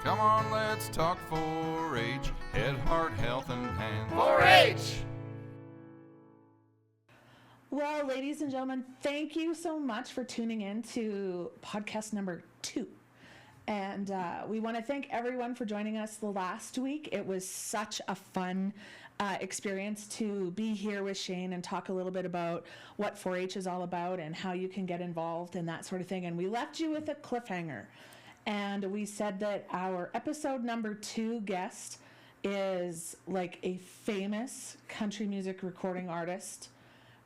Come on, let's talk 4-H, head, heart, health, and hand. 4-H! Well, ladies and gentlemen, thank you so much for tuning in to podcast number 2. And we want to thank everyone for joining us the last week. It was such a fun experience to be here with Shane and talk a little bit about what 4-H is all about and how you can get involved and that sort of thing. And we left you with a cliffhanger. And we said that our episode number 2 guest is like a famous country music recording artist.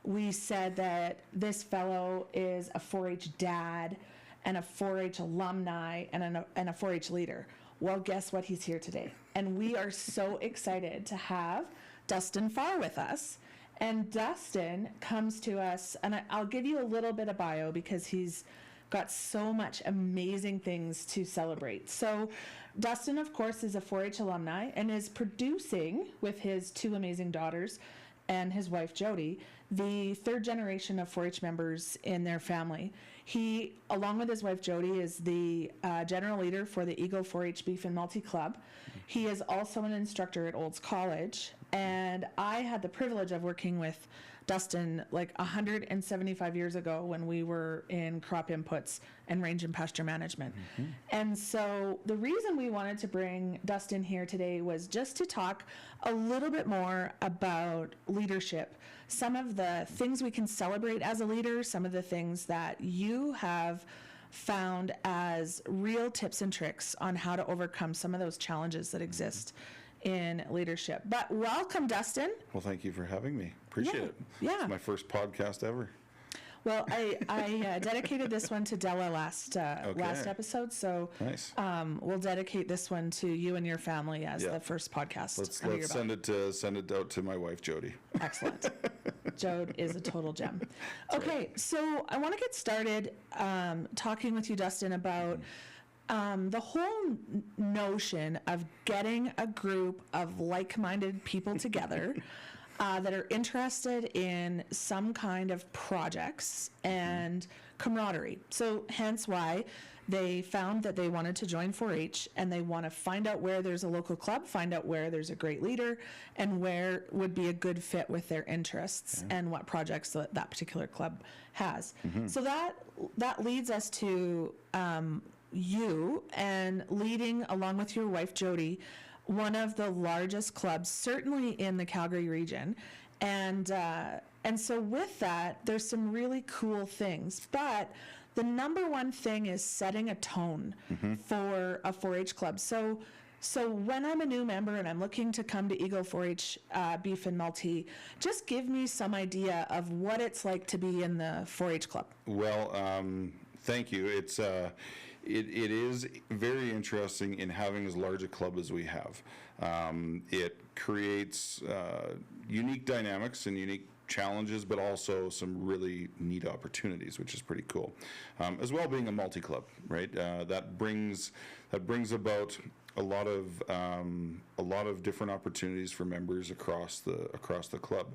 We said that this fellow is a 4-H dad and a 4-H alumni and a 4-H leader. Well, guess what? He's here today. And we are so excited to have Dustin Farr with us. And Dustin comes to us, and I'll give you a little bit of bio because he's got so much amazing things to celebrate. So Dustin, of course, is a 4-H alumni and is producing with his 2 amazing daughters and his wife, Jody, the 3rd generation of 4-H members in their family. He, along with his wife, Jody, is the general leader for the Eagle 4-H Beef and Multi Club. He is also an instructor at Olds College, and I had the privilege of working with Dustin like 175 years ago when we were in crop inputs and range and pasture management. Mm-hmm. And so the reason we wanted to bring Dustin here today was just to talk a little bit more about leadership, some of the things we can celebrate as a leader, some of the things that you have found as real tips and tricks on how to overcome some of those challenges that exist in leadership. But welcome, Dustin. Well, thank you for having me. Appreciate it. Yeah. It's my first podcast ever. Well, I dedicated this one to Della last episode, so nice. We'll dedicate this one to you and your family as the first podcast. Let's send it out to my wife, Jody. Excellent. Jode is a total gem. Okay, so I want to get started talking with you, Dustin, about the whole notion of getting a group of like-minded people together that are interested in some kind of projects and camaraderie. So hence why they found that they wanted to join 4-H, and they want to find out where there's a local club, find out where there's a great leader, and where would be a good fit with their interests and what projects that particular club has. Mm-hmm. So that leads us to you and leading, along with your wife Jody, one of the largest clubs, certainly in the Calgary region. And so with that, there's some really cool things. But the number one thing is setting a tone for a 4-H club. So when I'm a new member and I'm looking to come to Eagle 4-H Beef and Multi, just give me some idea of what it's like to be in the 4-H club. Well, thank you. It is very interesting in having as large a club as we have. It creates unique dynamics and unique challenges, but also some really neat opportunities, which is pretty cool. As well, being a multi-club, right? That brings about a lot of different opportunities for members across the club.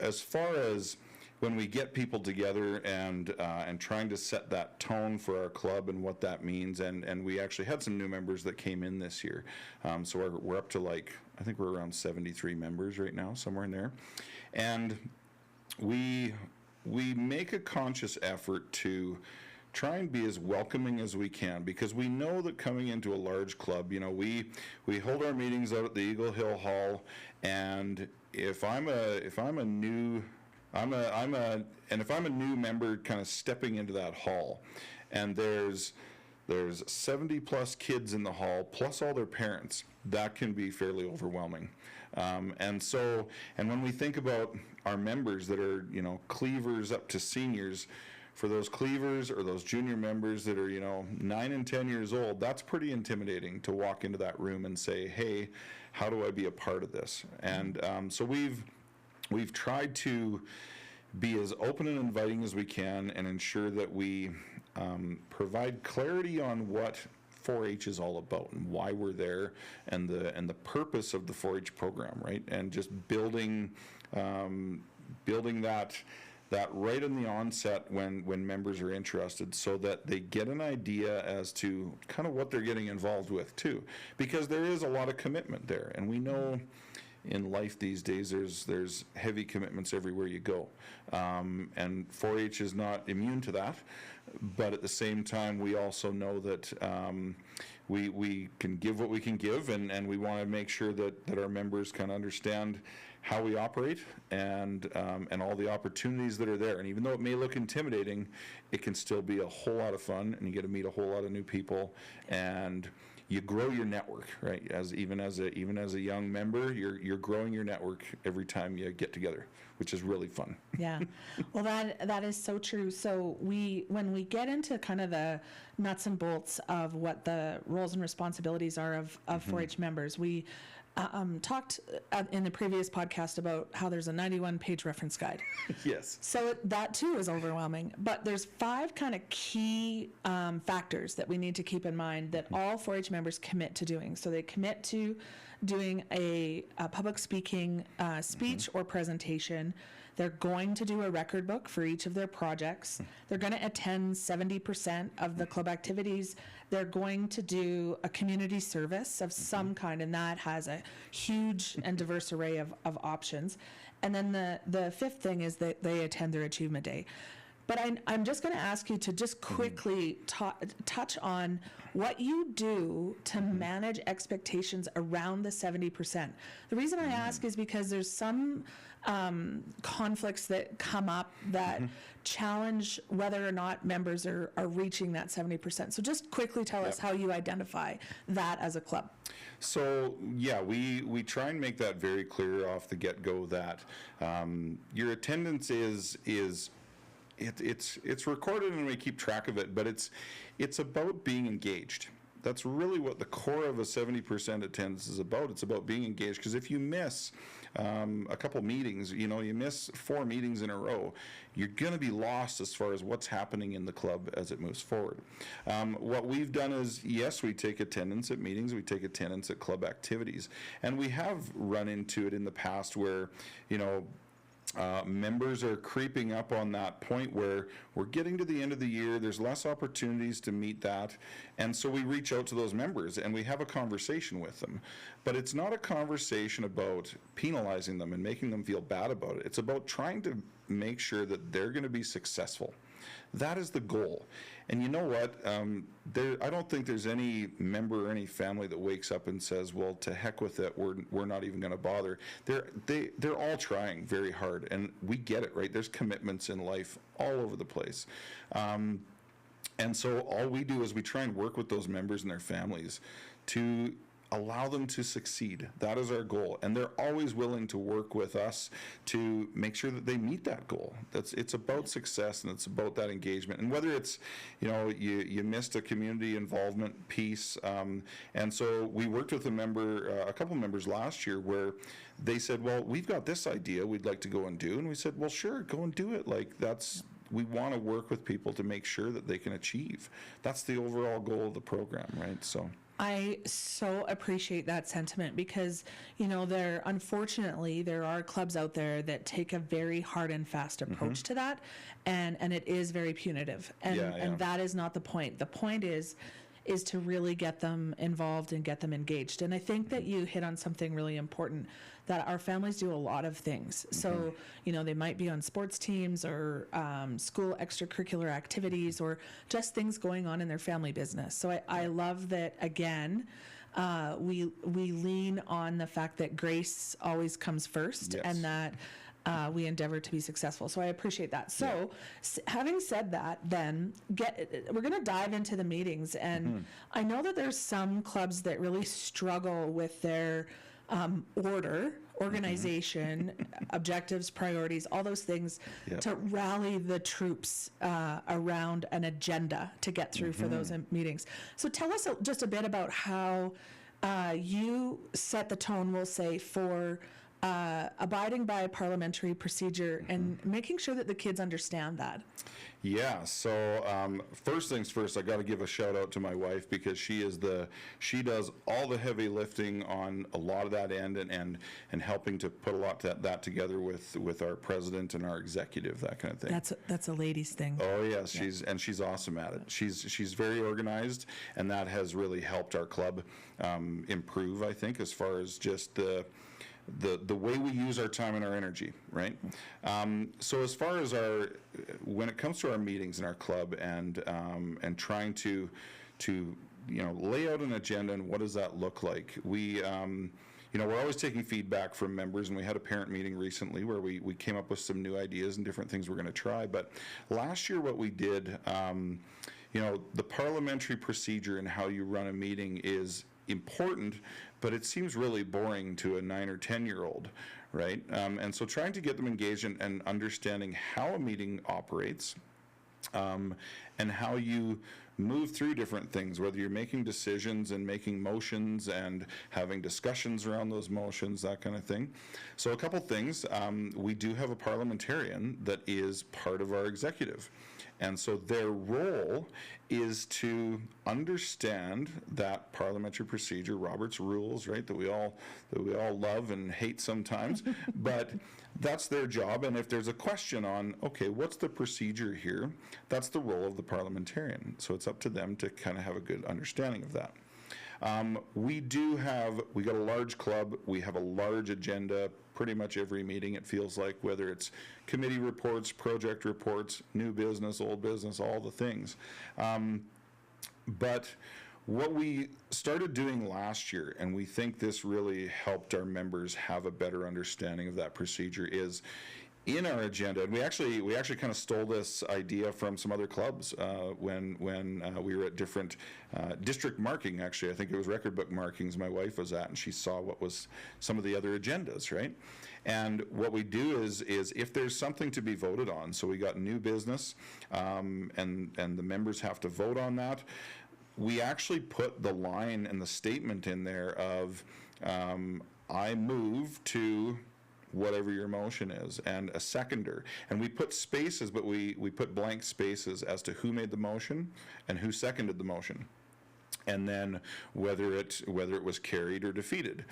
As far as when we get people together and trying to set that tone for our club and what that means, and we actually had some new members that came in this year, so we're up to I think we're around 73 members right now, somewhere in there, and we make a conscious effort to try and be as welcoming as we can, because we know that coming into a large club, we hold our meetings out at the Eagle Hill Hall, and if I'm a new member kind of stepping into that hall, and there's 70 plus kids in the hall plus all their parents, that can be fairly overwhelming. And when we think about our members that are cleavers up to seniors, for those cleavers or those junior members that are 9 and 10 years old, that's pretty intimidating to walk into that room and say, hey, how do I be a part of this? And so we've tried to be as open and inviting as we can and ensure that we provide clarity on what 4-H is all about and why we're there, and the purpose of the 4-H program, right? And just building that that right in the onset when members are interested, so that they get an idea as to kind of what they're getting involved with too, because there is a lot of commitment there, and we know in life these days there's heavy commitments everywhere you go, and 4-H is not immune to that, but at the same time we also know that we can give what we can give, and we want to make sure that our members can understand how we operate and all the opportunities that are there. And even though it may look intimidating, it can still be a whole lot of fun, and you get to meet a whole lot of new people, and you grow your network, right? Even as a young member, you're growing your network every time you get together, which is really fun. Yeah, well, that is so true. So when we get into kind of the nuts and bolts of what the roles and responsibilities are of 4-H members, we talked in the previous podcast about how there's a 91-page reference guide. Yes. So that too is overwhelming. But there's 5 kind of key factors that we need to keep in mind that all 4-H members commit to doing. So they commit to doing a public speaking speech or presentation. They're going to do a record book for each of their projects. They're going to attend 70% of the club activities. They're going to do a community service of some kind, and that has a huge and diverse array of options. And then the 5th thing is that they attend their Achievement Day. But I'm just going to ask you to just quickly touch on what you do to manage expectations around the 70%. The reason I ask is because there's some conflicts that come up that challenge whether or not members are reaching that 70%. So just quickly tell us how you identify that as a club. So yeah, we try and make that very clear off the get-go that your attendance is it's recorded and we keep track of it, but it's about being engaged. That's really what the core of a 70% attendance is about. It's about being engaged, because if you miss a couple meetings, you miss 4 meetings in a row, you're going to be lost as far as what's happening in the club as it moves forward. What we've done is, yes, we take attendance at meetings, we take attendance at club activities, and we have run into it in the past where, members are creeping up on that point where we're getting to the end of the year, there's less opportunities to meet that, and so we reach out to those members and we have a conversation with them. But it's not a conversation about penalizing them and making them feel bad about it. It's about trying to make sure that they're going to be successful. That is the goal. And you know what? I don't think there's any member or any family that wakes up and says, well, to heck with it, we're not even going to bother. They're all trying very hard, and we get it, right? There's commitments in life all over the place. And so all we do is we try and work with those members and their families to allow them to succeed. That is our goal, and they're always willing to work with us to make sure that they meet that goal. It's about success, and it's about that engagement. And whether it's you missed a community involvement piece, and so we worked with a couple members last year where they said, well, we've got this idea we'd like to go and do, and we said, well, sure, go and do it. We want to work with people to make sure that they can achieve. That's the overall goal of the program, right? So I so appreciate that sentiment, because unfortunately there are clubs out there that take a very hard and fast approach to that, and it is very punitive, and that is not the point. The point is to really get them involved and get them engaged. And I think that you hit on something really important, that our families do a lot of things. So, they might be on sports teams or school extracurricular activities, or just things going on in their family business. So I love that, again, we lean on the fact that grace always comes first, and that we endeavor to be successful. So I appreciate that. So having said that, then we're going to dive into the meetings. And I know that there's some clubs that really struggle with their organization, objectives, priorities, all those things, to rally the troops around an agenda to get through for those meetings. So tell us just a bit about how you set the tone, we'll say, for abiding by parliamentary procedure and making sure that the kids understand that. Yeah, so first things first, I got to give a shout out to my wife because she does all the heavy lifting on a lot of that end and helping to put a lot of that together with our president and our executive, that kind of thing. That's a ladies thing. Oh yes, she's awesome at it. She's very organized, and that has really helped our club improve, I think, as far as just the way we use our time and our energy, right? So as far as when it comes to our meetings in our club and trying to lay out an agenda and what does that look like, we're always taking feedback from members, and we had a parent meeting recently where we came up with some new ideas and different things we're going to try. But last year, what we did, the parliamentary procedure and how you run a meeting is important, but it seems really boring to a 9 or 10-year-old, right? And so trying to get them engaged and understanding how a meeting operates, and how you move through different things, whether you're making decisions and making motions and having discussions around those motions, that kind of thing. So a couple things. We do have a parliamentarian that is part of our executive. And so their role is to understand that parliamentary procedure, Robert's rules, right, that we all love and hate sometimes, but that's their job. And if there's a question on, okay, what's the procedure here, that's the role of the parliamentarian. So it's up to them to kind of have a good understanding of that. We got a large club, we have a large agenda pretty much every meeting, it feels like, whether it's committee reports, project reports, new business, old business, all the things. But what we started doing last year, and we think this really helped our members have a better understanding of that procedure, is in our agenda, and we actually kind of stole this idea from some other clubs when we were at different district marking. Actually, I think it was record book markings my wife was at, and she saw what was some of the other agendas, right? And what we do is if there's something to be voted on, so we got new business, and the members have to vote on that. We actually put the line and the statement in there of I move to whatever your motion is, and a seconder. And we put spaces, but we put blank spaces as to who made the motion and who seconded the motion, and then whether it was carried or defeated.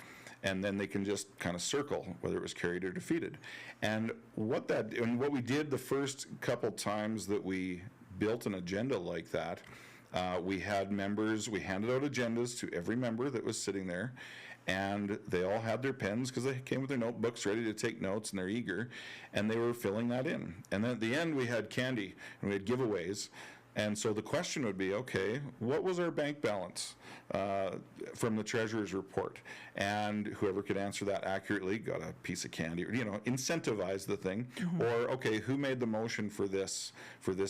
And then they can just kind of circle whether it was carried or defeated. And what we did the first couple times that we built an agenda like that, we handed out agendas to every member that was sitting there, and they all had their pens because they came with their notebooks ready to take notes, and they're eager, and they were filling that in. And then at the end, we had candy, and we had giveaways. And so the question would be, okay, what was our bank balance from the treasurer's report? And whoever could answer that accurately got a piece of candy, or, incentivize the thing. Mm-hmm. Or, okay, who made the motion for this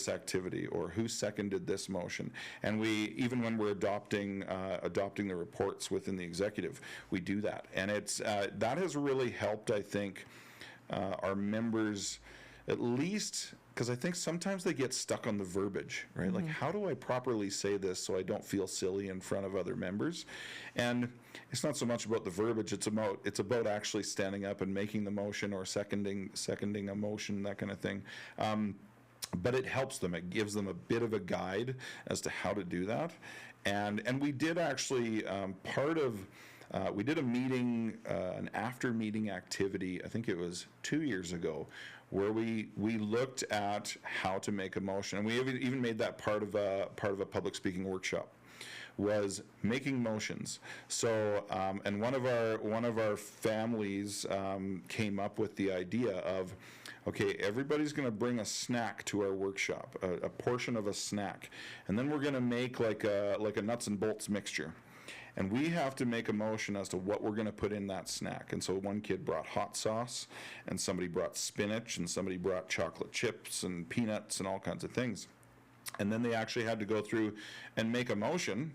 activity, or who seconded this motion? And we, even when we're adopting the reports within the executive, we do that. And it's that has really helped, I think, our members, at least, because I think sometimes they get stuck on the verbiage, right? Mm-hmm. Like, how do I properly say this so I don't feel silly in front of other members? And it's not so much about the verbiage, it's about actually standing up and making the motion, or seconding a motion, that kind of thing. But it helps them. It gives them a bit of a guide as to how to do that. And we did actually, we did a meeting, an after-meeting activity, I think it was 2 years ago, where we looked at how to make a motion. And we even made that part of a public speaking workshop, was making motions. So, and one of our families came up with the idea of, okay, everybody's going to bring a snack to our workshop, a portion of a snack, and then we're going to make like a nuts and bolts mixture. And we have to make a motion as to what we're going to put in that snack. And so one kid brought hot sauce, and somebody brought spinach, and somebody brought chocolate chips and peanuts and all kinds of things. And then they actually had to go through and make a motion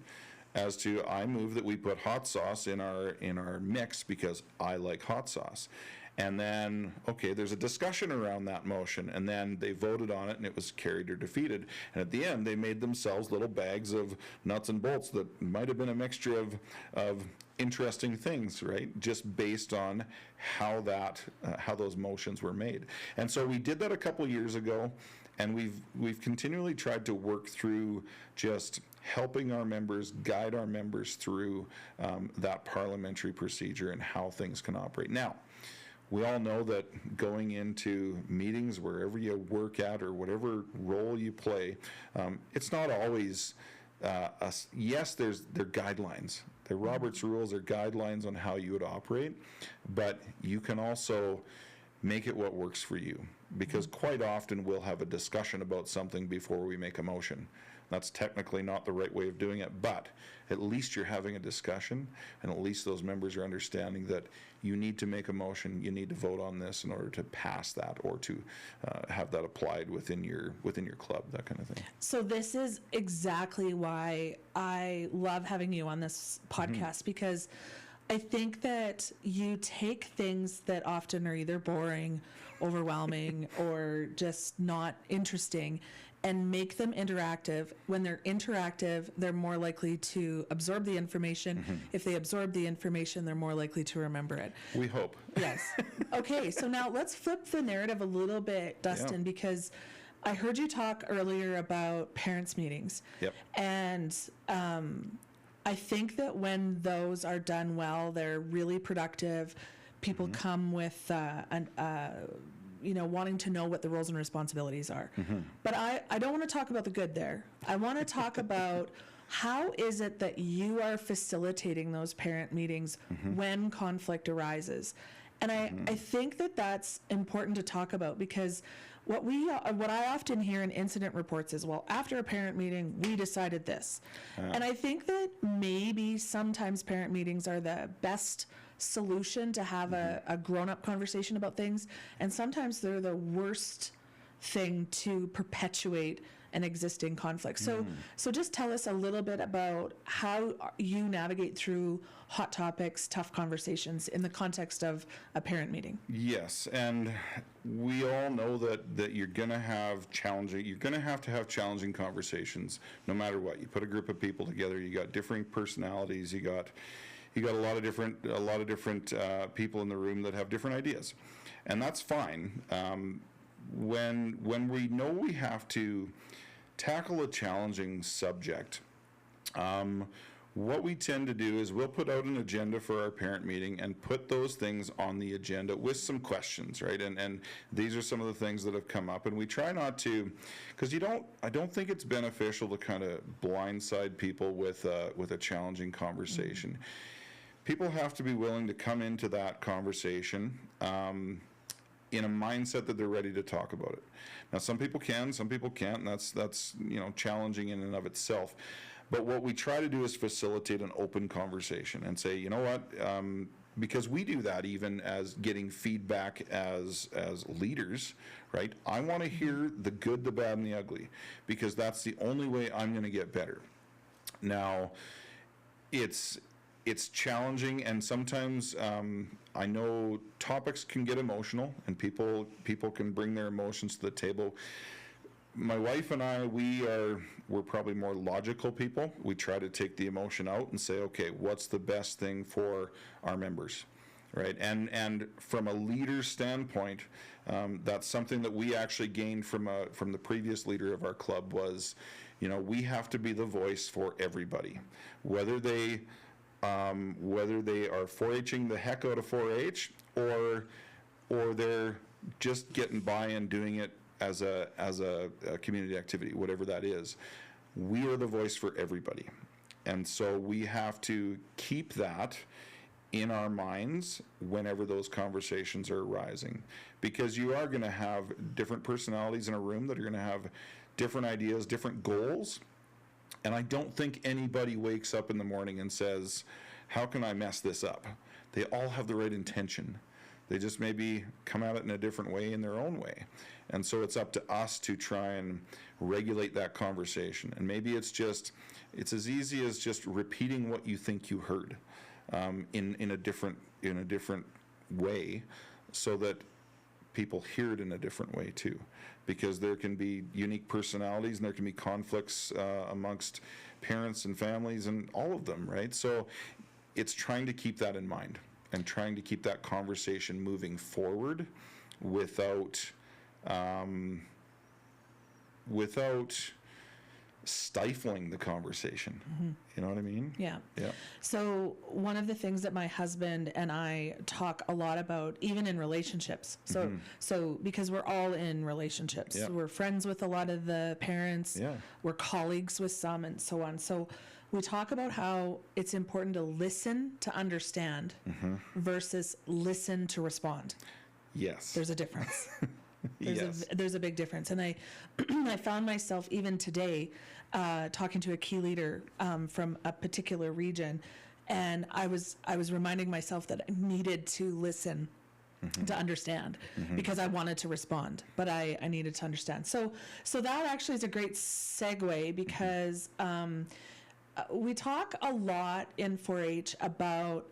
as to, I move that we put hot sauce in our mix because I like hot sauce. And then, okay, there's a discussion around that motion, and then they voted on it, and it was carried or defeated. And at the end, they made themselves little bags of nuts and bolts that might have been a mixture of interesting things, right? Just based on how how those motions were made. And so we did that a couple years ago, and we've continually tried to work through just helping our members, guide our members through that parliamentary procedure and how things can operate. Now, we all know that going into meetings, wherever you work at or whatever role you play, it's not always, yes, they're guidelines. The Robert's rules are guidelines on how you would operate, but you can also make it what works for you. Because quite often we'll have a discussion about something before we make a motion. That's technically not the right way of doing it, but at least you're having a discussion, and at least those members are understanding that you need to make a motion, you need to vote on this in order to pass that or to have that applied within your club, that kind of thing. So this is exactly why I love having you on this podcast, because I think that you take things that often are either boring, overwhelming, or just not interesting, and make them interactive. When they're interactive, they're more likely to absorb the information. If they absorb the information, they're more likely to remember it. We hope. Yes. Okay, so now let's flip the narrative a little bit, Dustin, because I heard you talk earlier about parents' meetings. Yep. And I think that when those are done well, they're really productive. People come with wanting to know what the roles and responsibilities are. But I don't want to talk about the good there. I want to talk about how is it that you are facilitating those parent meetings when conflict arises. And I think that that's important to talk about, because what I often hear in incident reports is, well, after a parent meeting, we decided this. And I think that maybe sometimes parent meetings are the best solution to have a grown-up conversation about things, and sometimes they're the worst thing to perpetuate an existing conflict. So just tell us a little bit about how you navigate through hot topics, tough conversations in the context of a parent meeting. Yes, and we all know that you're going to have to have challenging conversations no matter what. You put a group of people together, you got differing personalities, you got a lot of different people in the room that have different ideas, and that's fine. When we know we have to tackle a challenging subject, what we tend to do is we'll put out an agenda for our parent meeting and put those things on the agenda with some questions, right? And these are some of the things that have come up, and we try not to, because I don't think it's beneficial to kind of blindside people with a challenging conversation. People have to be willing to come into that conversation in a mindset that they're ready to talk about it. Now, some people can, some people can't, and that's challenging in and of itself. But what we try to do is facilitate an open conversation and say, you know what, because we do that even as getting feedback as leaders, right? I want to hear the good, the bad, and the ugly, because that's the only way I'm going to get better. Now, it's challenging, and sometimes I know topics can get emotional, and people can bring their emotions to the table. My wife and I, we're probably more logical people. We try to take the emotion out and say, okay, what's the best thing for our members, right? And from a leader's standpoint, that's something that we actually gained from the previous leader of our club was, we have to be the voice for everybody, whether they are 4-Hing the heck out of 4-H or they're just getting by and doing it as a community activity, whatever that is. We are the voice for everybody. And so we have to keep that in our minds whenever those conversations are arising, because you are going to have different personalities in a room that are going to have different ideas, different goals. And I don't think anybody wakes up in the morning and says, how can I mess this up? They all have the right intention. They just maybe come at it in a different way, in their own way. And so it's up to us to try and regulate that conversation. And maybe it's as easy as just repeating what you think you heard in a different way, so that people hear it in a different way too, because there can be unique personalities and there can be conflicts amongst parents and families and all of them, right? So it's trying to keep that in mind and trying to keep that conversation moving forward without stifling the conversation. You know what I mean? Yeah. Yeah. So one of the things that my husband and I talk a lot about, even in relationships. So because we're all in relationships, Yeah. we're friends with a lot of the parents, Yeah. we're colleagues with some, and so on. So we talk about how it's important to listen to understand versus listen to respond. Yes. There's a difference. Yes. There's a big difference. And I I found myself even today talking to a key leader from a particular region, and I was reminding myself that I needed to listen to understand because I wanted to respond, but I needed to understand. So that actually is a great segue because we talk a lot in 4-H about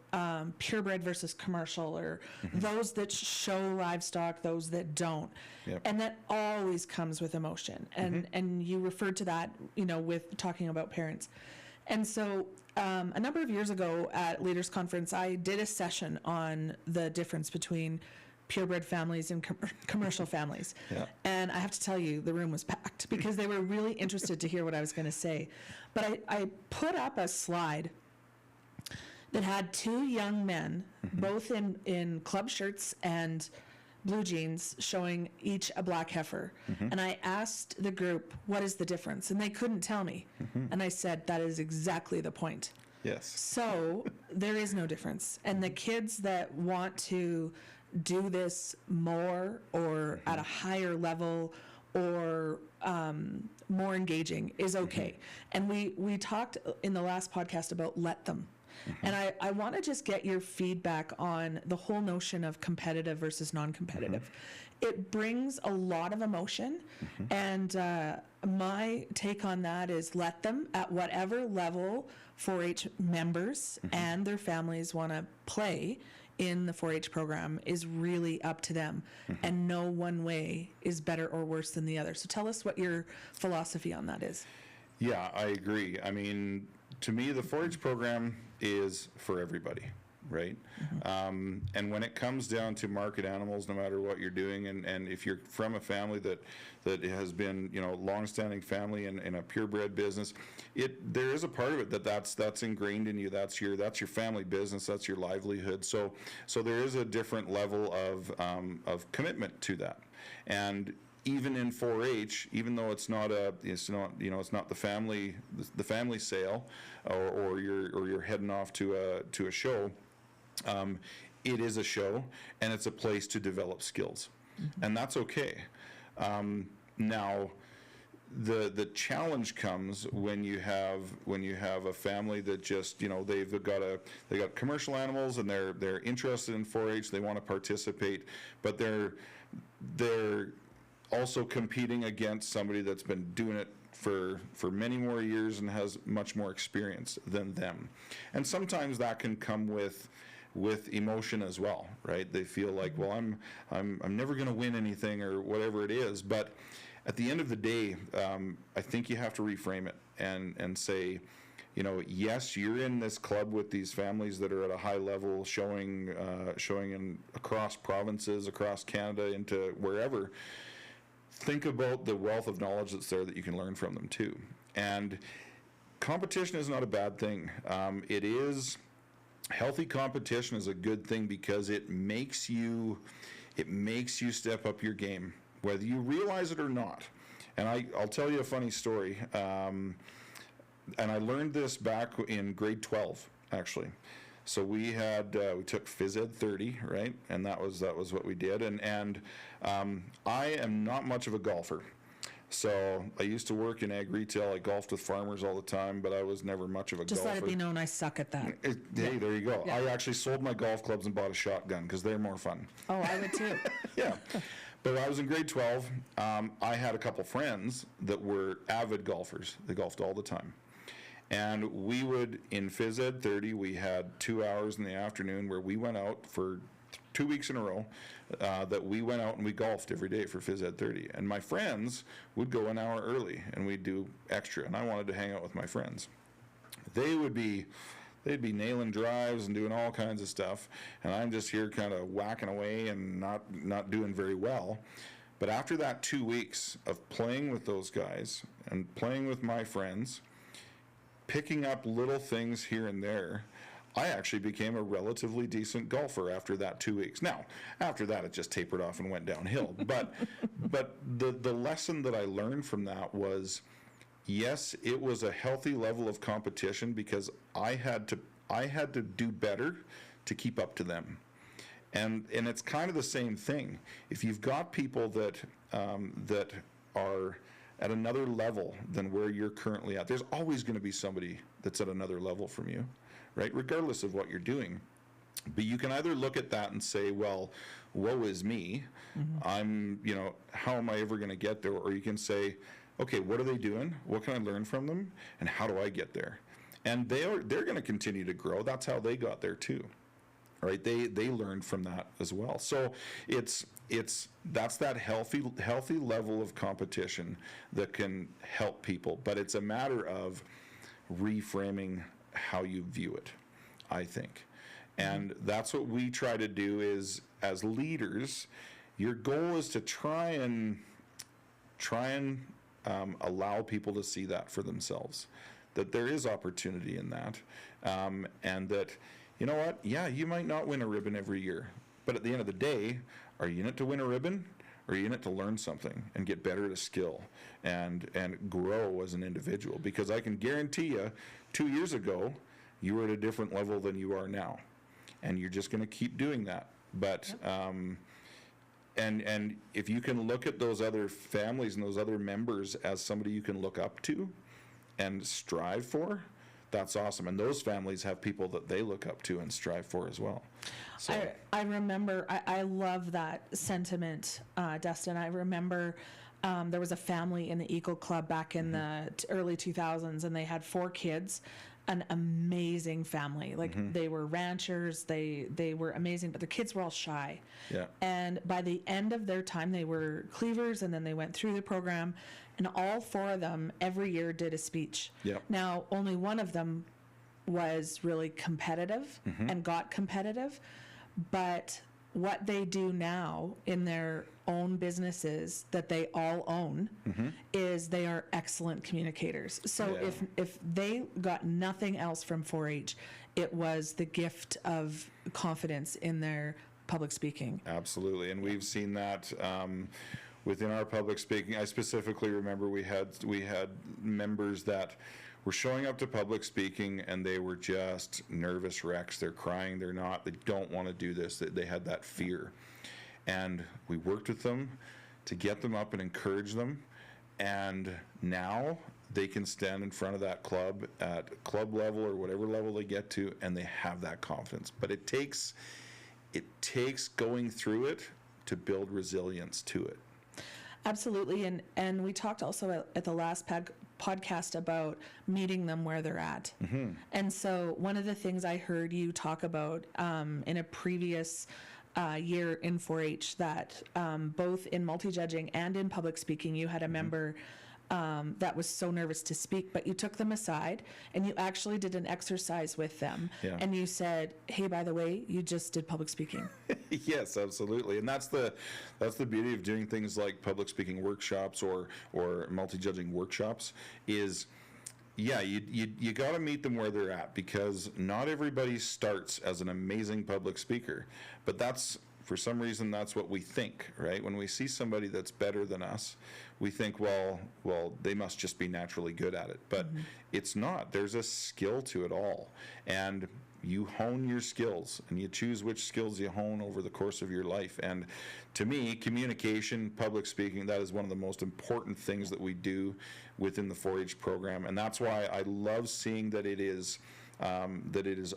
purebred versus commercial, or those that show livestock, those that don't. Yep. And that always comes with emotion. And you referred to that, with talking about parents. And so a number of years ago at Leaders Conference, I did a session on the difference between purebred families and commercial families. Yeah. And I have to tell you, the room was packed because they were really interested to hear what I was going to say. But I put up a slide that had two young men, both in club shirts and blue jeans, showing each a black heifer. And I asked the group, what is the difference? And they couldn't tell me. And I said, that is exactly the point. Yes. So there is no difference. And the kids that want to do this more or at a higher level or more engaging is okay. And we talked in the last podcast about let them. And I want to just get your feedback on the whole notion of competitive versus non-competitive. It brings a lot of emotion, and my take on that is let them at whatever level 4-H members and their families want to play in the 4-H program is really up to them, and no one way is better or worse than the other. So tell us what your philosophy on that is. Yeah, I agree. I mean, to me, the 4-H program is for everybody, right? And when it comes down to market animals, no matter what you're doing, and if you're from a family that has been, long-standing family in a purebred business, there is a part of it that's ingrained in you. That's your family business. That's your livelihood. So there is a different level of commitment to that. And even in 4-H, even though it's not the family sale, or you're heading off to a show, it is a show, and it's a place to develop skills, and that's okay. Now, the challenge comes when you have a family that just they've got commercial animals and they're interested in 4-H, they want to participate, but they're also competing against somebody that's been doing it for many more years and has much more experience than them. And sometimes that can come with emotion as well, right? They feel like, well, I'm never going to win anything or whatever it is. But at the end of the day, I think you have to reframe it and say, yes, you're in this club with these families that are at a high level, showing across provinces, across Canada, into wherever. Think about the wealth of knowledge that's there that you can learn from them too. And competition is not a bad thing. Healthy competition is a good thing because it makes you step up your game, whether you realize it or not. And I'll tell you a funny story. And I learned this back in grade 12, actually. So we took Phys Ed 30, right? And that was what we did. And I am not much of a golfer. So I used to work in ag retail. I golfed with farmers all the time, but I was never much of a golfer. Just let it be known I suck at that. Hey, there you go. Yeah. I actually sold my golf clubs and bought a shotgun because they're more fun. Oh, I would too. Yeah. But when I was in grade 12, I had a couple friends that were avid golfers. They golfed all the time. And we would, in Phys Ed 30, we had 2 hours in the afternoon where we went out for 2 weeks in a row that we went out and we golfed every day for Phys Ed 30. And my friends would go an hour early and we'd do extra. And I wanted to hang out with my friends. They'd be nailing drives and doing all kinds of stuff. And I'm just here kind of whacking away and not doing very well. But after that 2 weeks of playing with those guys and playing with my friends, picking up little things here and there, I actually became a relatively decent golfer after that 2 weeks. Now, after that, it just tapered off and went downhill. But the lesson that I learned from that was, yes, it was a healthy level of competition because I had to do better to keep up to them. And it's kind of the same thing. If you've got people that are at another level than where you're currently at, there's always going to be somebody that's at another level from you, right? Regardless of what you're doing. But you can either look at that and say, well, woe is me. How am I ever going to get there? Or you can say, okay, what are they doing? What can I learn from them? And how do I get there? And they're going to continue to grow. That's how they got there too. Right? They learned from that as well. So that's that healthy level of competition that can help people. But it's a matter of reframing how you view it, I think. And that's what we try to do is, as leaders, your goal is to try and allow people to see that for themselves, that there is opportunity in that, and that, you know what, yeah, you might not win a ribbon every year, but at the end of the day, are you in it to win a ribbon, or are you in it to learn something and get better at a skill and grow as an individual? Because I can guarantee you, 2 years ago, you were at a different level than you are now, and you're just going to keep doing that. But and if you can look at those other families and those other members as somebody you can look up to and strive for, that's awesome. And those families have people that they look up to and strive for as well. So I remember, I love that sentiment, Dustin. I remember there was a family in the Eagle Club back in the early 2000s, and they had 4 kids. An amazing family. Like they were ranchers, they were amazing, but the kids were all shy. Yeah. And by the end of their time, they were cleavers, and then they went through the program, and all 4 of them every year did a speech. Yeah. Now, only one of them was really competitive and got competitive, but what they do now in their own businesses that they all own is they are excellent communicators. So if they got nothing else from 4-H, it was the gift of confidence in their public speaking. Absolutely, and we've seen that within our public speaking. I specifically remember we had members that were showing up to public speaking and they were just nervous wrecks. They're crying, they don't want to do this. They had that fear. And we worked with them to get them up and encourage them. And now they can stand in front of that club at club level or whatever level they get to, and they have that confidence. But it takes going through it to build resilience to it. Absolutely, and we talked also at the last podcast about meeting them where they're at. And so one of the things I heard you talk about in a previous year in 4-H, that both in multi-judging and in public speaking, you had a member that was so nervous to speak, but you took them aside and you actually did an exercise with them. Yeah. And you said, hey, by the way, you just did public speaking. Yes, absolutely. And that's the beauty of doing things like public speaking workshops or multi-judging workshops is, yeah, you got to meet them where they're at, because not everybody starts as an amazing public speaker, but for some reason, that's what we think, right? When we see somebody that's better than us, we think, well, they must just be naturally good at it. But it's not. There's a skill to it all. And you hone your skills, and you choose which skills you hone over the course of your life. And to me, communication, public speaking, that is one of the most important things that we do within the 4-H program. And that's why I love seeing that it is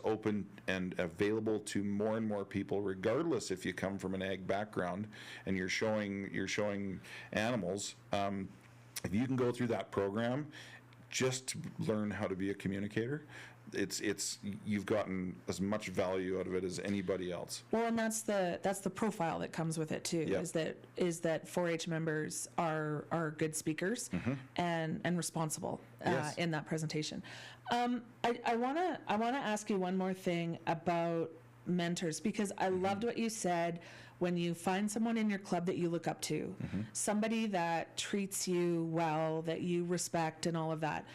open and available to more and more people, regardless if you come from an ag background and you're showing animals. If you can go through that program, just to learn how to be a communicator, it's you've gotten as much value out of it as anybody else. Well, and that's the profile that comes with it too. Yep. Is that 4-H members are good speakers and responsible Yes. in that presentation. I wanna ask you one more thing about mentors, because I loved what you said. When you find someone in your club that you look up to, somebody that treats you well, that you respect, and all of that.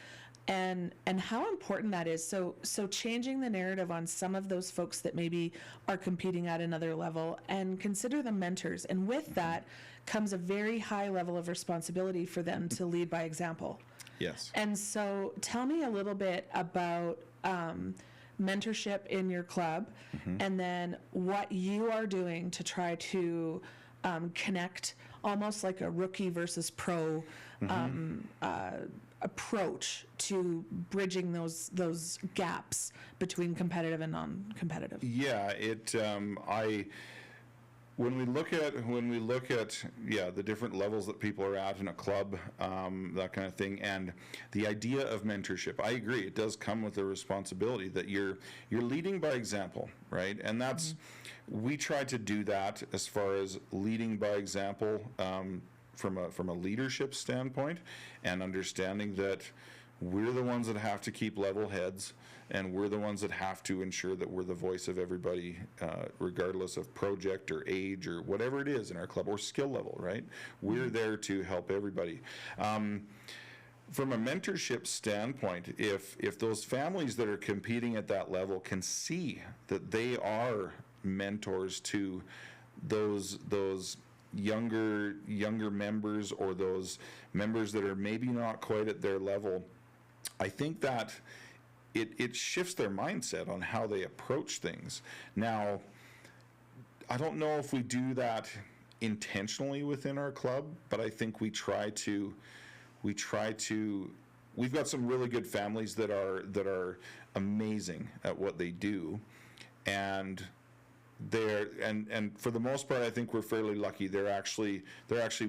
And how important that is. So changing the narrative on some of those folks that maybe are competing at another level, and consider them mentors. And with that comes a very high level of responsibility for them to lead by example. Yes. And so tell me a little bit about mentorship in your club, and then what you are doing to try to connect, almost like a rookie versus pro approach to bridging those gaps between competitive and non-competitive. Yeah, when we look at the different levels that people are at in a club, that kind of thing, and the idea of mentorship, I agree, it does come with a responsibility that you're leading by example, right? And that's we try to do that as far as leading by example, from a leadership standpoint, and understanding that we're the ones that have to keep level heads, and we're the ones that have to ensure that we're the voice of everybody, regardless of project or age or whatever it is in our club, or skill level, right? We're there to help everybody. From a mentorship standpoint, if those families that are competing at that level can see that they are mentors to those younger members, or those members that are maybe not quite at their level, I think that it shifts their mindset on how they approach things. Now, I don't know if we do that intentionally within our club, but I think we've got some really good families that are amazing at what they do, and and for the most part, I think we're fairly lucky. They're actually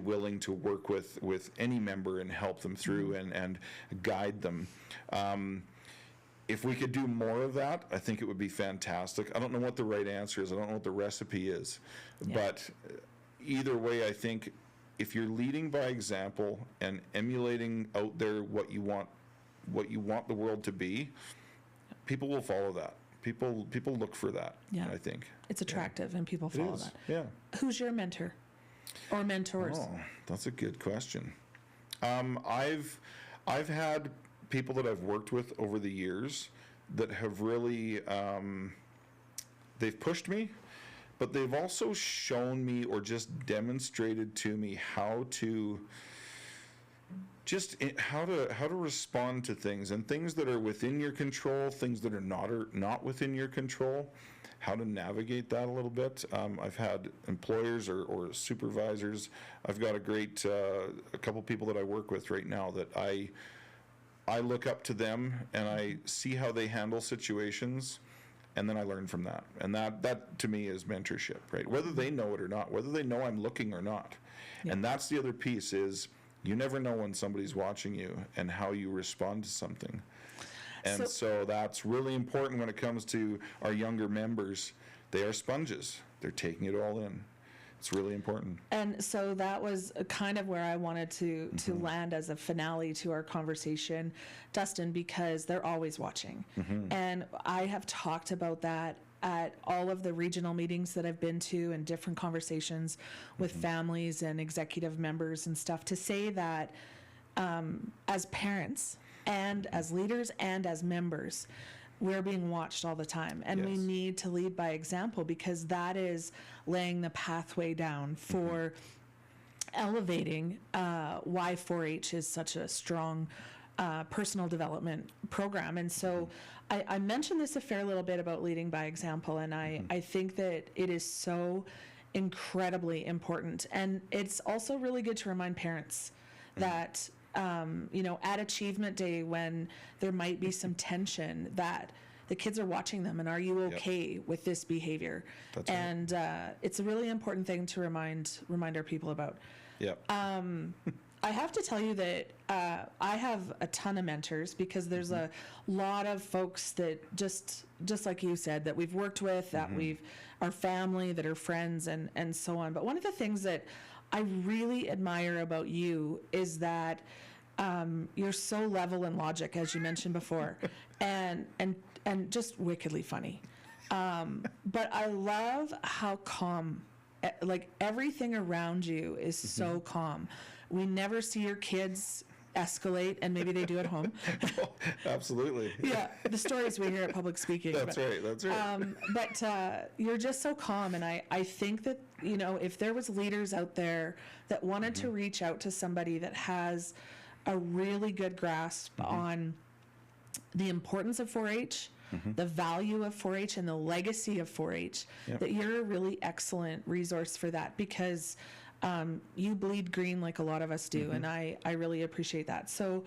willing to work with any member and help them through and guide them. If we could do more of that, I think it would be fantastic. I don't know what the right answer is. I don't know what the recipe is. Yeah. But either way, I think if you're leading by example and emulating out there what you want the world to be, people will follow that. People look for that. Yeah. I think it's attractive, and people follow that. Yeah. Who's your mentor or mentors? Oh, that's a good question. I've had people that I've worked with over the years that have really they've pushed me, but they've also shown me or just demonstrated to me how to respond to things, and things that are within your control, things that are not within your control, how to navigate that a little bit. I've had employers or supervisors. I've got a couple people that I work with right now that I look up to them, and I see how they handle situations, and then I learn from that. And that to me is mentorship, right? Whether they know it or not, whether they know I'm looking or not. Yeah. And that's the other piece is, you never know when somebody's watching you and how you respond to something. And so that's really important when it comes to our younger members. They are sponges. They're taking it all in. It's really important. And so that was kind of where I wanted to land as a finale to our conversation, Dustin, because they're always watching. And I have talked about that at all of the regional meetings that I've been to, and different conversations with families and executive members and stuff, to say that as parents and as leaders and as members, we're being watched all the time, and we need to lead by example, because that is laying the pathway down for elevating why 4-H is such a strong personal development program. And so I mentioned this a fair little bit about leading by example, and I think that it is so incredibly important. And it's also really good to remind parents that at Achievement Day, when there might be some tension, that the kids are watching them, and are you okay with this behavior? That's and right. It's a really important thing to remind our people about. Yep. I have to tell you that I have a ton of mentors, because there's a lot of folks that just like you said, that we've worked with, that our family, that are friends, and so on. But one of the things that I really admire about you is that you're so level in logic, as you mentioned before, and just wickedly funny. But I love how calm, like everything around you is so calm. We never see your kids escalate, and maybe they do at home. Absolutely. Yeah, the stories we hear at public speaking. That's right. But you're just so calm, and I think that, if there was leaders out there that wanted to reach out to somebody that has a really good grasp on the importance of 4-H, the value of 4-H, and the legacy of 4-H, that you're a really excellent resource for that, because you bleed green like a lot of us do, and I really appreciate that. So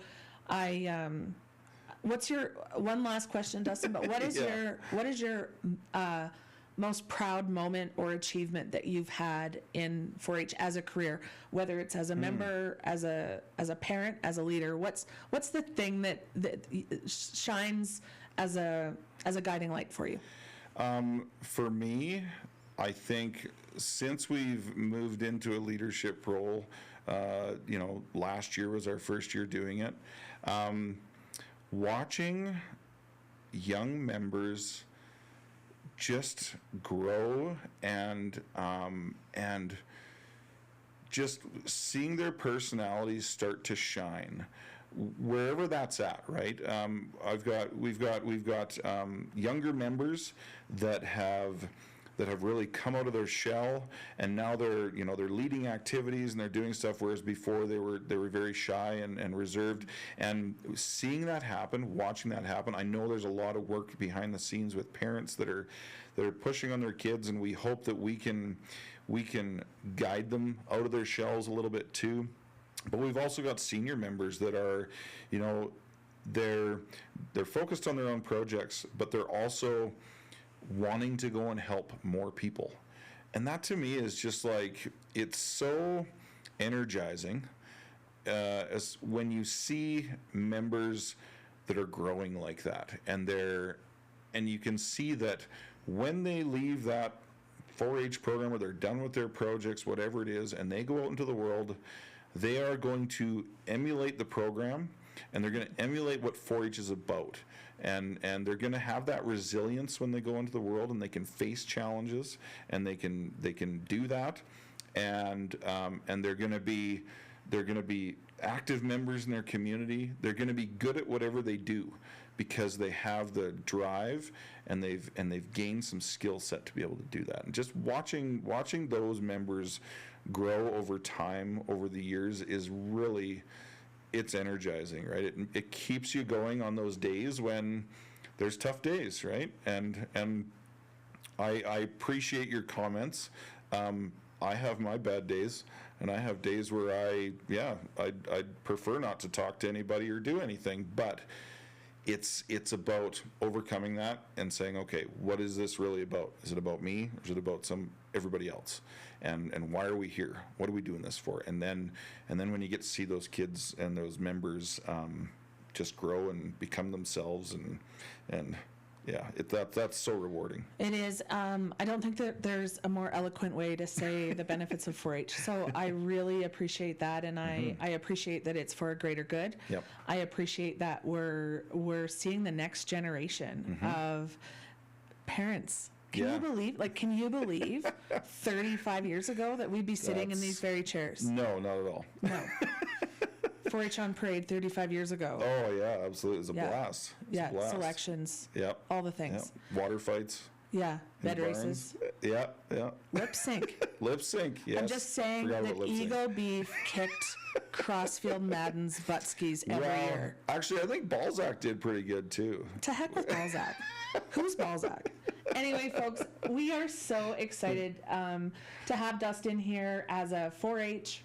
what's your one last question, Dustin? But what is your most proud moment or achievement that you've had in 4-H as a career, whether it's as a member, as a parent, as a leader? What's the thing that shines as a guiding light for you? For me, I think since we've moved into a leadership role, last year was our first year doing it, watching young members just grow and just seeing their personalities start to shine wherever that's at, right? We've got younger members that have really come out of their shell, and now they're leading activities and they're doing stuff, whereas before they were very shy and reserved. And seeing that happen, watching that happen, I know there's a lot of work behind the scenes with parents that are pushing on their kids, and we hope that we can guide them out of their shells a little bit too. But we've also got senior members that are, they're focused on their own projects, but they're also wanting to go and help more people. And that to me is just like, it's so energizing as when you see members that are growing like that, and you can see that when they leave that 4-H program, or they're done with their projects, whatever it is, and they go out into the world, they are going to emulate the program, and they're going to emulate what 4-H is about. And they're going to have that resilience when they go into the world, and they can face challenges, and they can do that, and they're going to be active members in their community. They're going to be good at whatever they do, because they have the drive, and they've gained some skill set to be able to do that. And just watching those members grow over time, over the years, is really, it's energizing, right? It keeps you going on those days when there's tough days, right? And I appreciate your comments. I have my bad days, and I have days where I'd prefer not to talk to anybody or do anything, but it's about overcoming that and saying, okay, what is this really about? Is it about me, or is it about everybody else? And why are we here? What are we doing this for? And then when you get to see those kids and those members just grow and become themselves, and yeah, that's so rewarding. It is. I don't think that there's a more eloquent way to say the benefits of 4-H. So I really appreciate that, and I appreciate that it's for a greater good. Yep. I appreciate that we're seeing the next generation of parents. Can you believe 35 years ago that we'd be sitting in these very chairs? No, not at all. No. 4-H on parade 35 years ago. Oh, yeah, absolutely. It was a blast. A blast. Selections. Yep. All the things. Yep. Water fights. Yeah, bed races. Yeah. Lip sync. Lip sync, yes. I'm just saying that Eagle Beef kicked Crossfield Madden's butt skis every year. Actually, I think Balzac did pretty good, too. To heck with Balzac. Who's Balzac? Anyway, folks, we are so excited to have Dustin here as a 4-H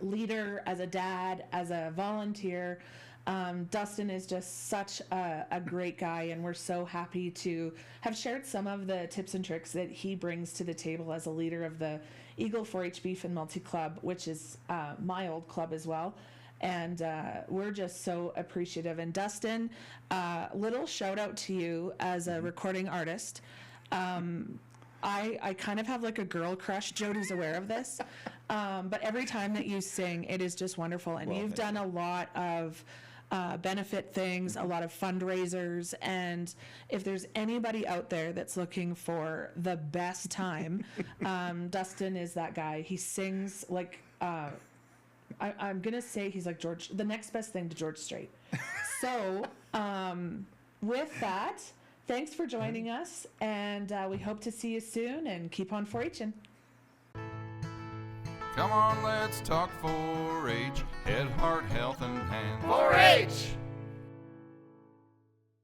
leader, as a dad, as a volunteer. Dustin is just such a great guy, and we're so happy to have shared some of the tips and tricks that he brings to the table as a leader of the Eagle 4-H Beef and Multi Club, which is my old club as well. And we're just so appreciative. And Dustin, little shout out to you as a recording artist. I kind of have like a girl crush. Jody's aware of this. But every time that you sing, it is just wonderful. And you've done a lot of benefit things, a lot of fundraisers. And if there's anybody out there that's looking for the best time, Dustin is that guy. He sings like, I'm going to say he's like George, the next best thing to George Strait. So with that, thanks for joining us, and we hope to see you soon, and keep on 4-H'ing. Come on, let's talk 4-H, head, heart, health, and hands. 4-H!